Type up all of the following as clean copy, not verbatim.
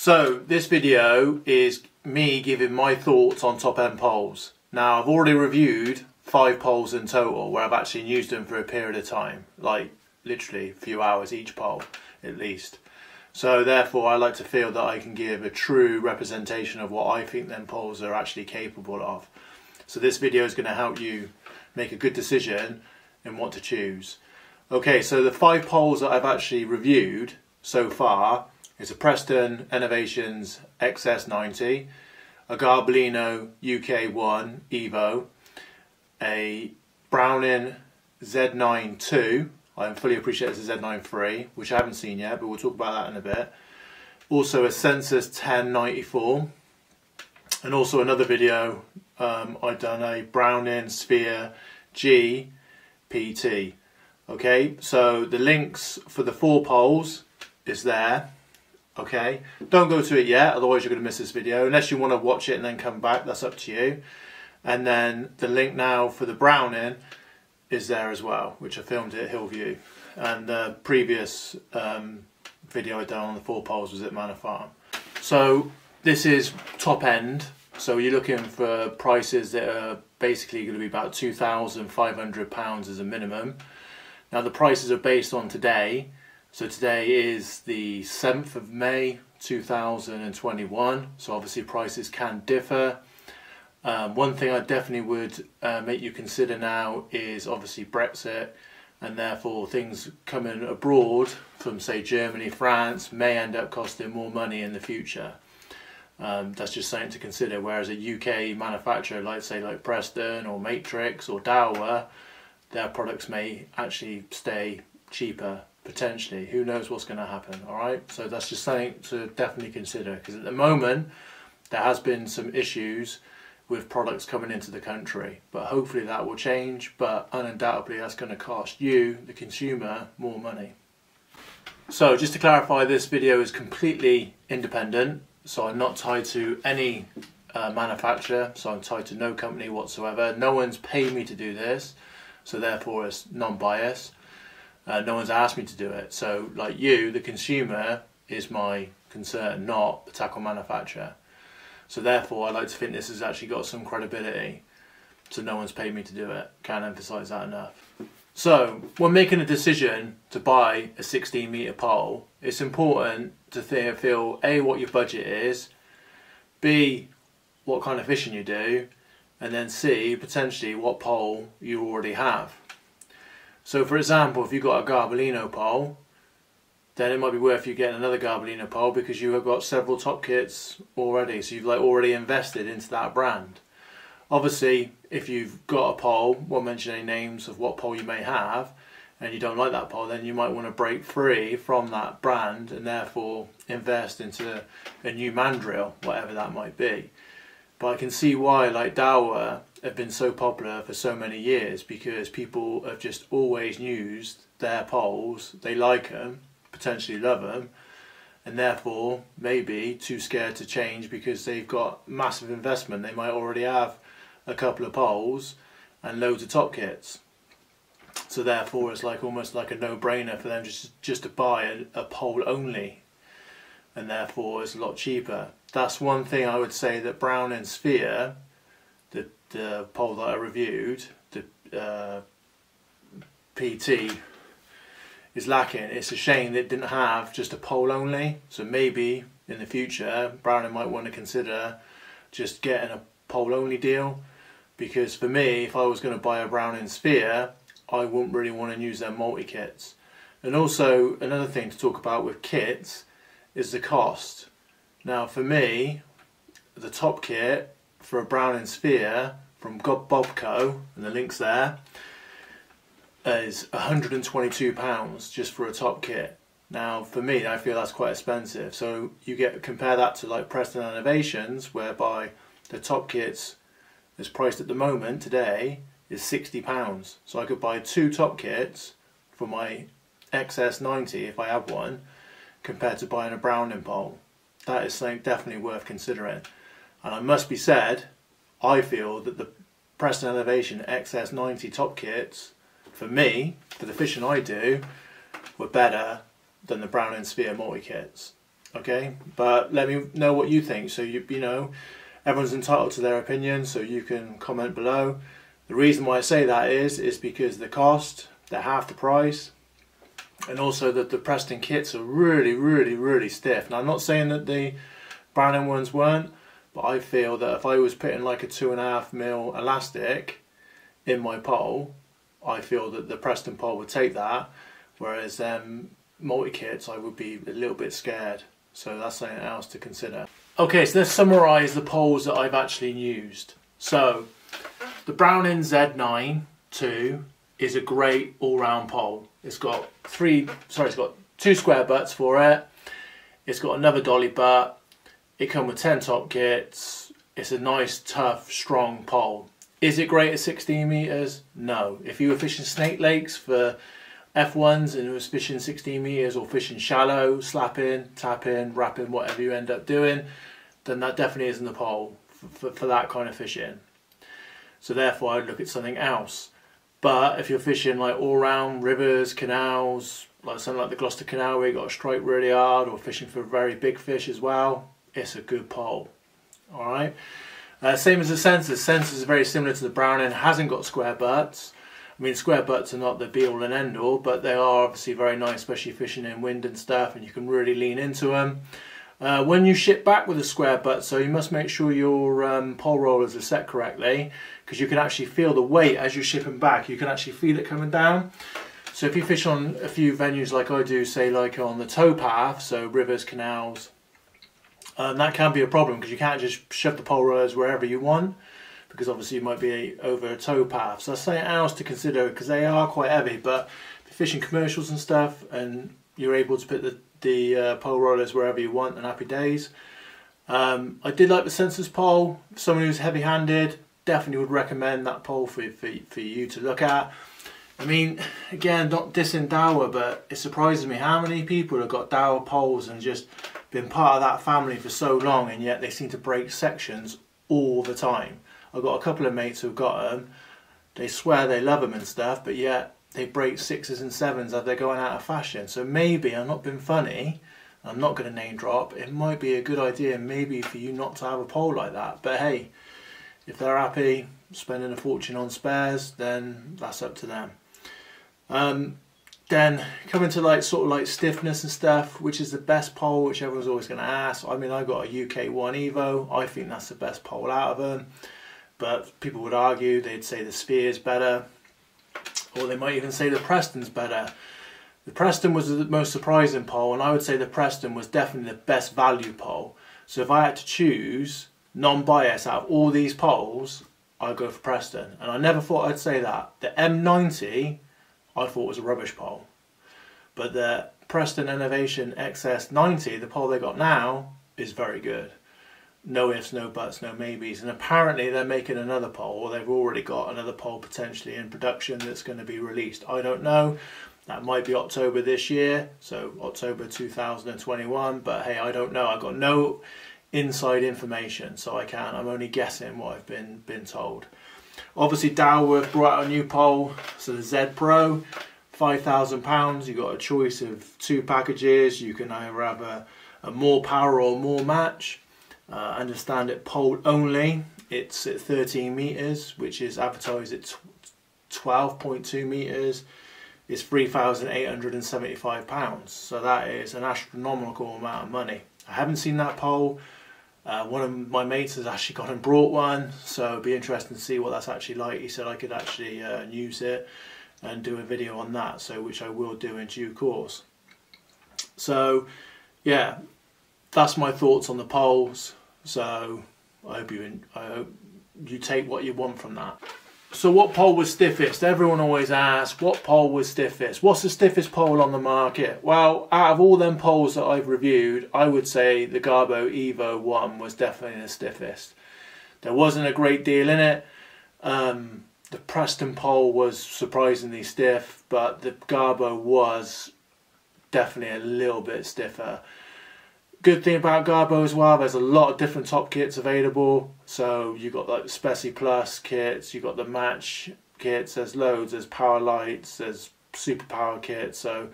So this video is me giving my thoughts on top end poles. Now I've already reviewed 5 poles in total where I've actually used them for a period of time, like literally a few hours each pole at least. So therefore I like to feel that I can give a true representation of what I think them poles are actually capable of. So this video is going to help you make a good decision in what to choose. Okay, so the 5 poles that I've actually reviewed so far is a Preston Innovations XS90, a Garbolino UK1 Evo, a Browning Z9 II. I fully appreciate it's a Z9 III, which I haven't seen yet, but we'll talk about that in a bit. Also a Sensas 1094, and also another video I've done a Browning Sphere G PT. Okay, so the links for the 4 poles is there. Okay, don't go to it yet, otherwise you're going to miss this video. Unless you want to watch it and then come back, that's up to you. And then the link now for the Browning is there as well, which I filmed at Hillview. And the previous video I done on the 4 poles was at Manor Farm. So this is top end. So you're looking for prices that are basically going to be about £2,500 as a minimum. Now the prices are based on today. So today is the 7th of May 2021, so obviously prices can differ. One thing I definitely would make you consider now is obviously Brexit, and therefore things coming abroad from say Germany, France may end up costing more money in the future. That's just something to consider, whereas a UK manufacturer like say like Preston or Matrix or Daiwa, their products may actually stay cheaper. Potentially, who knows what's going to happen. Alright, so that's just something to definitely consider, because at the moment there has been some issues with products coming into the country, but hopefully that will change. But undoubtedly that's going to cost you, the consumer, more money. So just to clarify, this video is completely independent, so I'm not tied to any manufacturer, so I'm tied to no company whatsoever. No one's paid me to do this, so therefore it's non-biased. No one's asked me to do it, so like you, the consumer, is my concern, not the tackle manufacturer. So therefore I like to think this has actually got some credibility, so no one's paid me to do it. Can't emphasise that enough. So when making a decision to buy a 16 metre pole, it's important to feel A, what your budget is, B, what kind of fishing you do, and then C, potentially what pole you already have. So for example, if you've got a Garbolino pole, then it might be worth you getting another Garbolino pole because you have got several top kits already, so you've like already invested into that brand. Obviously, if you've got a pole, won't mention any names of what pole you may have, and you don't like that pole, then you might want to break free from that brand and therefore invest into a new mandrel, whatever that might be. But I can see why like Daiwa have been so popular for so many years, because people have just always used their poles, they like them, potentially love them, and therefore maybe too scared to change because they've got massive investment. They might already have a couple of poles and loads of top kits, so therefore it's like almost like a no-brainer for them just to buy a pole only, and therefore it's a lot cheaper. That's one thing I would say that Browning Sphere, the pole that I reviewed, the PT, is lacking. It's a shame that it didn't have just a pole only, so maybe in the future Browning might want to consider just getting a pole only deal, because for me, if I was going to buy a Browning Sphere, I wouldn't really want to use their multi-kits. And also another thing to talk about with kits is the cost. Now for me, the top kit for a Browning Sphere from Bobco, and the link's there, is £122 just for a top kit. Now for me, I feel that's quite expensive. So you compare that to like Preston Innovations, whereby the top kits is priced at the moment today is £60. So I could buy 2 top kits for my XS90 if I have one, compared to buying a Browning pole. That is something definitely worth considering. And I must be said, I feel that the Preston Innovation XS90 top kits, for me, for the fishing I do, were better than the Browning Sphere multi-kits. okay? But let me know what you think. So you know, everyone's entitled to their opinion, so you can comment below. The reason why I say that is because the cost, they're half the price, and also that the Preston kits are really stiff. Now I'm not saying that the Browning ones weren't, but I feel that if I was putting like a 2.5mm elastic in my pole, I feel that the Preston pole would take that, whereas multi-kits I would be a little bit scared. So that's something else to consider. Okay, so let's summarise the poles that I've actually used. So the Browning Z9 II is a great all-round pole. It's got two square butts for it. It's got another dolly butt. It comes with 10 top kits. It's a nice, tough, strong pole. Is it great at 16 meters? No. If you were fishing snake lakes for F1s and it was fishing 16 meters, or fishing shallow, slapping, tapping, wrapping, whatever you end up doing, then that definitely isn't the pole for that kind of fishing. So therefore I'd look at something else. But if you're fishing like all round rivers, canals, like something like the Gloucester Canal where you got to strike really hard, or fishing for very big fish as well, it's a good pole. Alright. Same as the Sensas. Sensas is very similar to the Browning, hasn't got square butts. I mean, square butts are not the be all and end all, but they are obviously very nice, especially fishing in wind and stuff, and you can really lean into them. When you ship back with a square butt, so you must make sure your pole rollers are set correctly, because you can actually feel the weight as you're shipping back. You can actually feel it coming down. So if you fish on a few venues like I do, say like on the towpath, so rivers, canals, that can be a problem, because you can't just shove the pole rollers wherever you want, because obviously you might be over a towpath. So that's something else to consider, because they are quite heavy. But if you're fishing commercials and stuff and you're able to put the pole rollers wherever you want, and happy days. I did like the Sensas pole. Someone who's heavy-handed, definitely would recommend that pole for you to look at. I mean, again, not dissing Daiwa, but it surprises me how many people have got Daiwa poles and just been part of that family for so long, and yet they seem to break sections all the time. I've got a couple of mates who've got them. They swear they love them and stuff, but yet they break 6s and 7s as they're going out of fashion. So maybe, I'm not being funny, I'm not going to name drop, it might be a good idea maybe for you not to have a pole like that. But hey, if they're happy spending a fortune on spares, then that's up to them. Then coming to like sort of like stiffness and stuff, which is the best pole, which everyone's always going to ask. I mean, I got a UK1 Evo. I think that's the best pole out of them. But people would argue, they'd say the Sphere's better, or they might even say the Preston's better. The Preston was the most surprising pole, and I would say the Preston was definitely the best value pole. So if I had to choose non-bias out of all these poles, I'd go for Preston. And I never thought I'd say that. The M90 I thought was a rubbish pole, but the Preston Innovation XS90, the pole they got now, is very good. No ifs, no buts, no maybes. And apparently they're making another pole, or they've already got another pole potentially in production that's going to be released. I don't know. That might be October this year, so October 2021. But hey, I don't know. I've got no inside information, so I'm only guessing what I've been told. Obviously Daiwa have brought out a new pole, so the Z Pro, £5,000. You've got a choice of 2 packages. You can either have a more power or more match. Understand it pole only, it's at 13 meters, which is advertised at 12.2 meters. It's £3,875, so that is an astronomical amount of money. I haven't seen that pole. One of my mates has actually gone and brought one, so it'd be interesting to see what that's actually like. He said I could actually use it and do a video on that, so which I will do in due course. So yeah, that's my thoughts on the poles. So I hope you take what you want from that. So what pole was stiffest? Everyone always asks, what pole was stiffest? What's the stiffest pole on the market? Well, out of all them poles that I've reviewed, I would say the Garbo Evo 1 was definitely the stiffest. There wasn't a great deal in it. The Preston pole was surprisingly stiff, but the Garbo was definitely a little bit stiffer. Good thing about Garbo as well, there's a lot of different top kits available. So you got like the Speci Plus kits, you got the match kits, there's loads, there's power lights, there's super power kits. So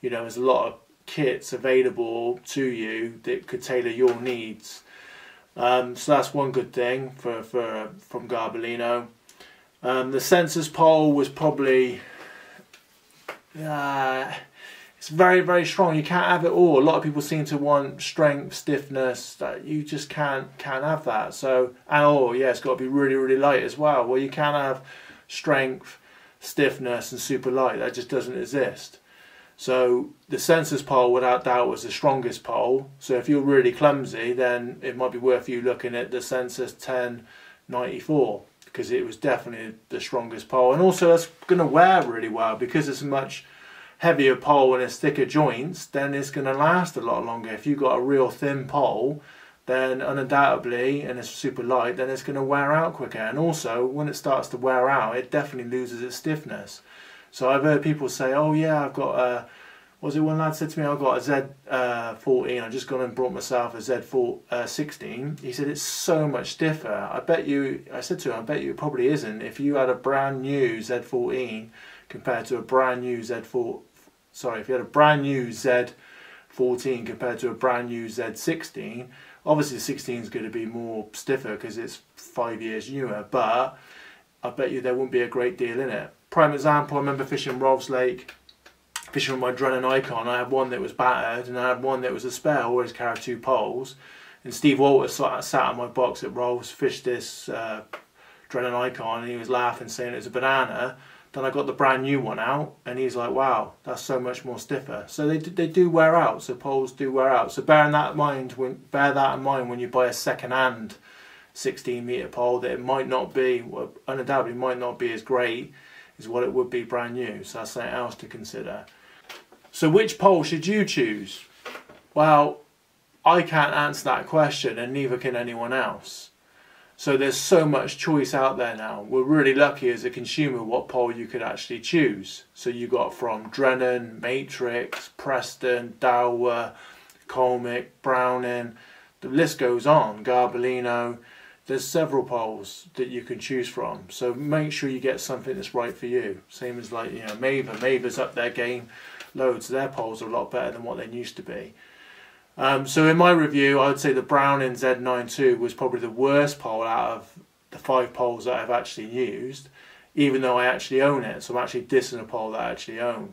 you know, there's a lot of kits available to you that could tailor your needs. So that's one good thing from Garbolino. The Sensas pole was probably it's very, very strong. You can't have it all. A lot of people seem to want strength, stiffness. You just can't have that. So, and oh yeah, it's got to be really, really light as well. Well, you can't have strength, stiffness and super light. That just doesn't exist. So the Sensas pole without doubt was the strongest pole. So if you're really clumsy, then it might be worth you looking at the Sensas 1094, because it was definitely the strongest pole. And also it's going to wear really well because it's a much heavier pole and it's thicker joints. Then it's going to last a lot longer. If you've got a real thin pole, then undoubtedly, and it's super light, then it's going to wear out quicker. And also when it starts to wear out, it definitely loses its stiffness. So I've heard people say, oh yeah, I've got a, was it one lad said to me, I've got a Z14, I've just gone and brought myself a Z16. He said, it's so much stiffer. I said to him, I bet you it probably isn't. If you had a brand new Z14 compared to a brand new if you had a brand new Z14 compared to a brand new Z16, obviously the 16 is going to be more stiffer because it's 5 years newer, but I bet you there won't be a great deal in it. Prime example, I remember fishing Rolfs Lake, fishing with my Drennan Icon. I had one that was battered and I had one that was a spare. I always carried 2 poles. And Steve Walters sat on my box at Rolfs, fished this Drennan Icon, and he was laughing, saying it was a banana. Then I got the brand new one out and he's like, wow, that's so much more stiffer. So they do wear out, so poles do wear out. So bear that in mind when you buy a second-hand 16 metre pole, that it might not be, well, undoubtedly might not be as great as what it would be brand new. So that's something else to consider. So which pole should you choose? Well, I can't answer that question and neither can anyone else. So there's so much choice out there now. We're really lucky as a consumer what pole you could actually choose. So you got from Drennan, Matrix, Preston, Daiwa, Colmick, Browning, the list goes on, Garbolino. There's several poles that you can choose from. So make sure you get something that's right for you. Same as like, you know, Maver's up their game loads. Their poles are a lot better than what they used to be. So in my review, I would say the Browning Z92 was probably the worst pole out of the 5 poles that I've actually used, even though I actually own it. So I'm actually dissing a pole that I actually own.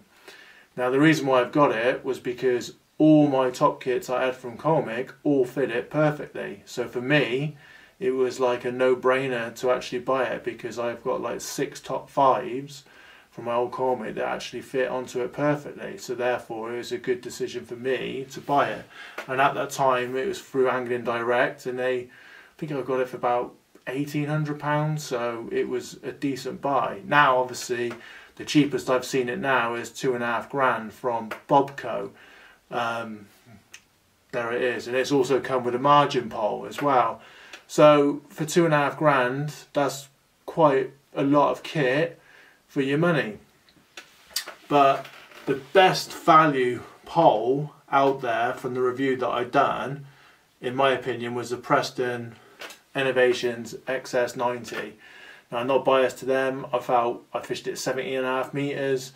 Now the reason why I've got it was because all my top kits I had from Colmick all fit it perfectly. So for me, it was like a no-brainer to actually buy it, because I've got like 6 top 5s from my old Colmick that actually fit onto it perfectly. So therefore it was a good decision for me to buy it. And at that time it was through Angling Direct, and I think I got it for about £1,800, so it was a decent buy. Now obviously the cheapest I've seen it now is £2,500 from Bobco. There it is, and it's also come with a margin pole as well. So for £2,500, that's quite a lot of kit for your money. But the best value pole out there from the review that I've done, in my opinion, was the Preston Innovations XS90. Now I'm not biased to them. I fished it 17.5 metres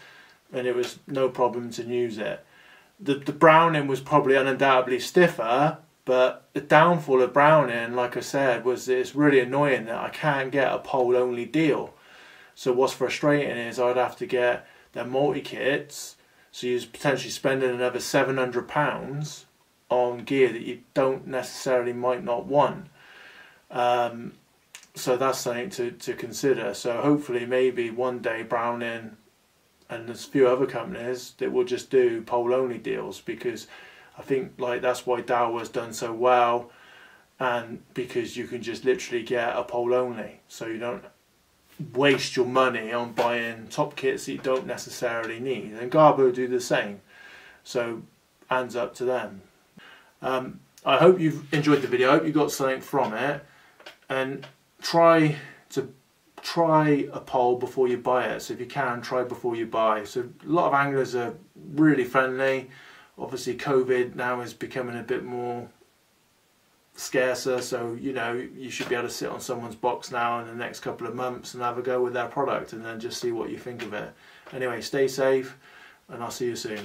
and it was no problem to use it. The Browning was probably undoubtedly stiffer, but the downfall of Browning, like I said, was it's really annoying that I can't get a pole only deal. So what's frustrating is I'd have to get their multi-kits, so you're potentially spending another £700 on gear that you don't necessarily might not want. So that's something to consider. So hopefully maybe one day Browning and there's a few other companies that will just do pole only deals, because I think like that's why Daiwa's done so well, and because you can just literally get a pole only, so you don't waste your money on buying top kits that you don't necessarily need. And Garbo do the same, so hands up to them. I hope you've enjoyed the video. I hope you got something from it, and try a pole before you buy it. So if you can, try before you buy. So a lot of anglers are really friendly. Obviously COVID now is becoming a bit more scarcer, so you know you should be able to sit on someone's box now in the next couple of months and have a go with their product, and then just see what you think of it. Anyway, stay safe and I'll see you soon.